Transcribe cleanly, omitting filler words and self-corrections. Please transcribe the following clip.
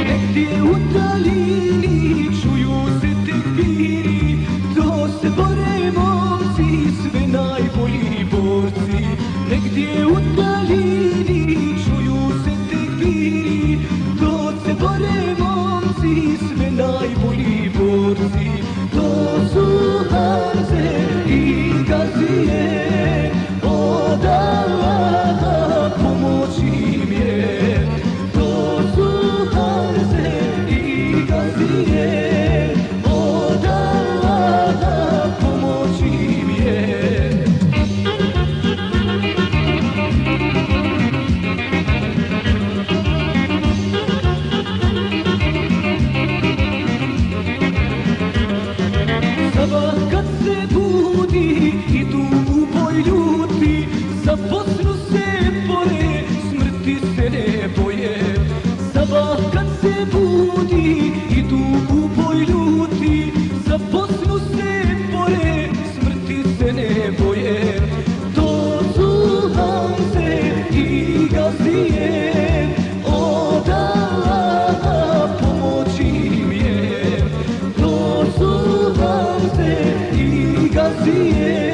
Negdje u dalini čuju se tekbiri, to se bore momci, sve najbolji borci. Negdje u dalini čuju se tekbiri, to se bore momci, sve najbolji borci. To su Hamze i Gazije, od Allaha pomoć im je. To su Hamze i Gazije, od Allaha pomoć im je. Sabah kad se budi, idu u boj ljuti, za Bosnu se bore, smrti se ne boje. Sabah kad se budi, idu u boj ljuti, za Bosnu se bore, smrti se ne boje. To su Hamze i Gazije, od Allaha pomoć im je. To su Hamze i Gazije,